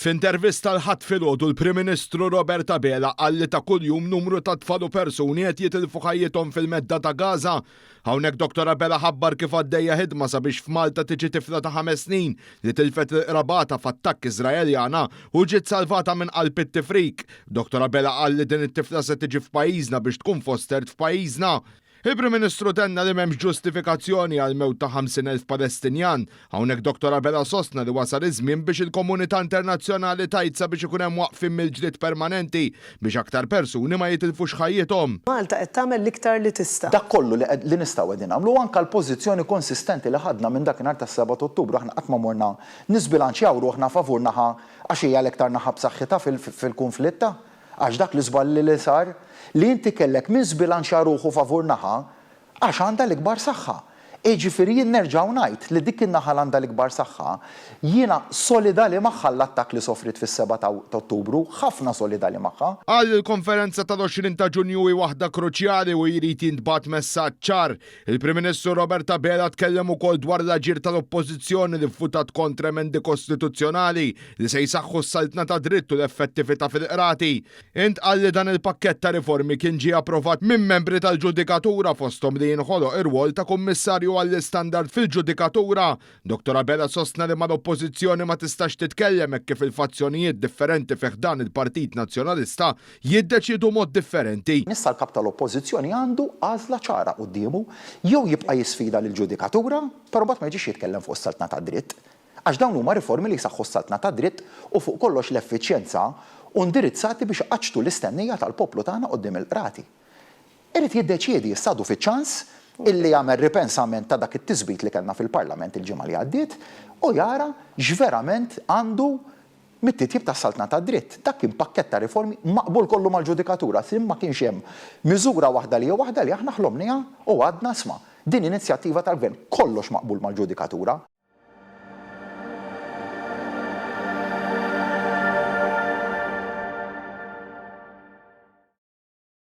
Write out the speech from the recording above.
F'intervista l-ħadd filgħodu l-Prim Ministru Robert Abela qal li ta' kuljum numru ta' tfal u persuni qed jitilfu ħajjithom fil-medda ta' Gaza. Hawnhekk Dr. Abela ħabbar kif għaddejja ħidma sabiex f'Malta tiġi tifla ta' 5 snin li tilfet il-qrabata f'attakk Iżraeljana u ġiet salvata minn qalb it-tifrik. Dr. Abela qal li din it-tifla se tiġi f'pajjiżna biex tkun fostert f'pajjiżna. Il-Prim Ministru tenna li m'hemmx ġustifikazzjoni għal mewt ta' 50,000 Palestinjan. Hawnhekk Dr. Abela sostna li wasal iż-żmien biex il-komunità internazzjonali tajt sabiex ikun hemm waqfien mill-ġlied permanenti biex aktar persuni ma jitilfux ħajjithom. Malta qed tagħmel l-iktar li tista'. Dak kollu li nistgħu qegħdin nagħmlu anke l-pożizzjoni konsistenti li ħadna minn dakinhar tas-7 Ottubru aħna qatt ma morna nisbilanċjaw ruħna favur naħa għax hija l-iktar naħa b'saħħitha fil-konflitta. Għax dak li żballi li sar li inti kellek min żbilanċja ruħu favur naħa għax għandha l-ikbar saħħa. Jiġifieri jien nerġgħu ngħid li dik in-naħa għandha l-ikbar saħħa, jiena solidali magħha l-attakk li sofrit fis-7 ta' Ottubru, ħafna solidali magħha. Għal il-konferenza tal-20 ta' Ġunju hi waħda kruċjali u jrid jintbagħat messaġġ ċar. Il-Prim Ministru Robert Abela tkellem ukoll dwar l-aġir tal-Oppożizzjoni li vvutat kontra emendi kostituzzjonali li se jsaħħu s-saltna ta' dritt u l-effettività fil-qrati. Int qal li dan il-pakkett ta' riformi kien ġie approvat minn membri tal-Ġudikatura fosthom li jinħoloq ir-rwol ta' kummissarju għall-istandard fil-ġudikatura. Dr. Abela sostna li mal-Oppożizzjoni ma tistax titkellem hekk kif il-fazzjonijiet differenti fih dan il-Partit Nazzjonalista jiddeċiedu mod differenti. Issa l-kap tal-Oppożizzjoni għandu għażla ċara qudiemu jew jibqa' jisfida lill-ġudikatura, però mbagħad ma jiġix jitkellem fuq is-saltna ta' dritt. Għax dawn huma riformi li jsaħħu s-saltna ta' dritt u fuq kollox l-effiċjenza u ndirizzati biex qaċtu l-istennija tal-poplu tagħna quddiem il-qrati. Irid jiddeċiedi jissadu fiċ-ċans illi jagħmel ripensament ta' dak it-tiżbit li kellna fil-Parlament il-ġimgħa li għaddiet u jara x'verament għandu mit-titjib tas-saltna ta' dritt. Dak kien pakkett ta' riformi maqbul kollu mal-ġudikatura, sin ma kienx hemm miżura waħda li aħna ħlomniha u għadna sma' din inizjattiva tal-Gvern kollox maqbul mal-ġudikatura.